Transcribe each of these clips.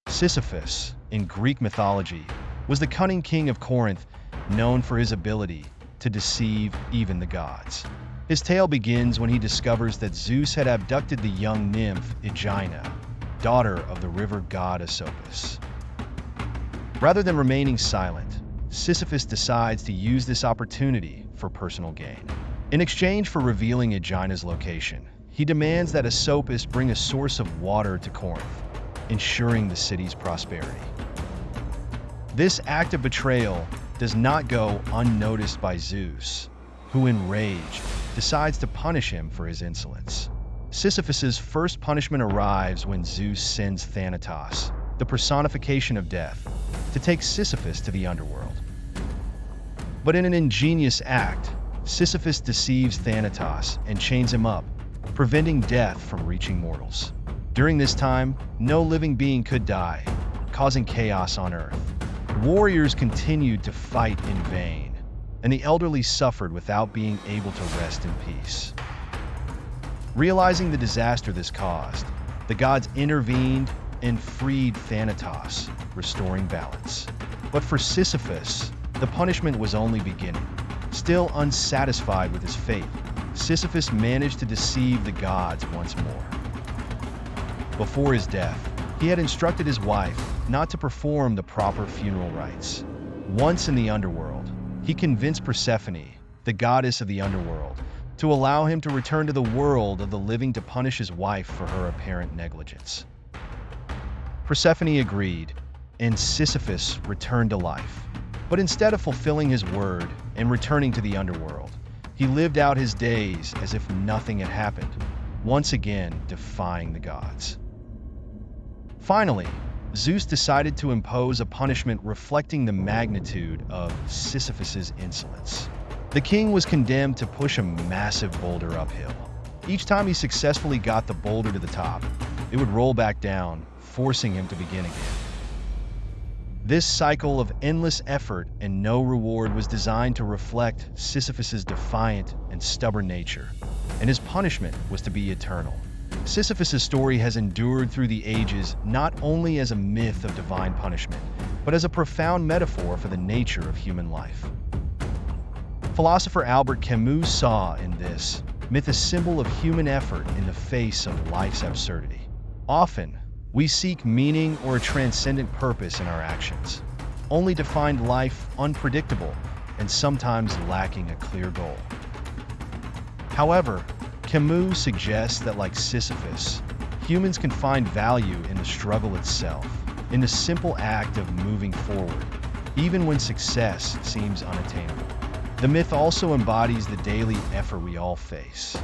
Sisyphus, in Greek mythology, was the cunning king of Corinth, known for his ability to deceive even the gods. His tale begins when he discovers that Zeus had abducted the young nymph Aegina, daughter of the river god Sisyphus. Rather than remaining silent, Sisyphus decides to use this opportunity for personal gain. In exchange for revealing Aegina's location, he demands that Sisyphus bring a source of water to Corinth, ensuring the city's prosperity. This act of betrayal does not go unnoticed by Zeus, who, enraged, decides to punish him for his insolence. Sisyphus's first punishment arrives when Zeus sends Thanatos, the personification of death, to take Sisyphus to the underworld. But in an ingenious act, Sisyphus deceives Thanatos and chains him up, preventing death from reaching mortals. During this time, no living being could die, causing chaos on Earth. Warriors continued to fight in vain, and the elderly suffered without being able to rest in peace. Realizing the disaster this caused, the gods intervened and freed Thanatos, restoring balance. But for Sisyphus, the punishment was only beginning. Still unsatisfied with his fate, Sisyphus managed to deceive the gods once more. Before his death, he had instructed his wife not to perform the proper funeral rites. Once in the underworld, he convinced Persephone, the goddess of the underworld, to allow him to return to the world of the living to punish his wife for her apparent negligence. Persephone agreed, and Sisyphus returned to life. But instead of fulfilling his word and returning to the underworld, he lived out his days as if nothing had happened, once again defying the gods. Finally, Zeus decided to impose a punishment reflecting the magnitude of Sisyphus's insolence. The king was condemned to push a massive boulder uphill. Each time he successfully got the boulder to the top, it would roll back down, forcing him to begin again. This cycle of endless effort and no reward was designed to reflect Sisyphus's defiant and stubborn nature, and his punishment was to be eternal. Sisyphus's story has endured through the ages not only as a myth of divine punishment, but as a profound metaphor for the nature of human life. Philosopher Albert Camus saw in this myth a symbol of human effort in the face of life's absurdity. Often, we seek meaning or a transcendent purpose in our actions, only to find life unpredictable and sometimes lacking a clear goal. However, Camus suggests that, like Sisyphus, humans can find value in the struggle itself, in the simple act of moving forward, even when success seems unattainable. The myth also embodies the daily effort we all face.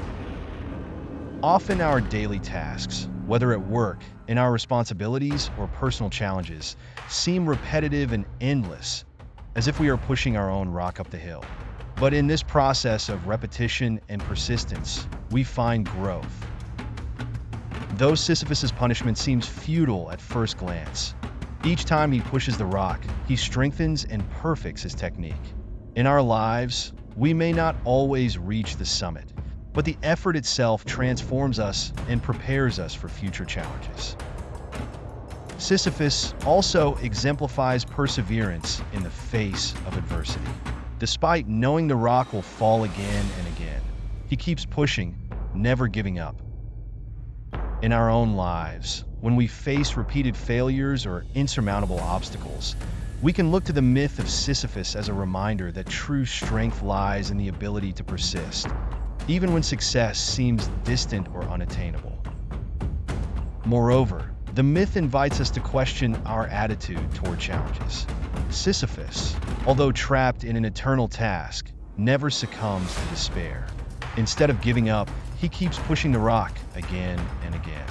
Often our daily tasks, whether at work, in our responsibilities, or personal challenges, seem repetitive and endless, as if we are pushing our own rock up the hill. But in this process of repetition and persistence, we find growth. Though Sisyphus's punishment seems futile at first glance, each time he pushes the rock, he strengthens and perfects his technique. In our lives, we may not always reach the summit, but the effort itself transforms us and prepares us for future challenges. Sisyphus also exemplifies perseverance in the face of adversity. Despite knowing the rock will fall again and again, he keeps pushing, never giving up. In our own lives, when we face repeated failures or insurmountable obstacles, we can look to the myth of Sisyphus as a reminder that true strength lies in the ability to persist, even when success seems distant or unattainable. Moreover, the myth invites us to question our attitude toward challenges. Sisyphus, although trapped in an eternal task, never succumbs to despair. Instead of giving up, he keeps pushing the rock again and again.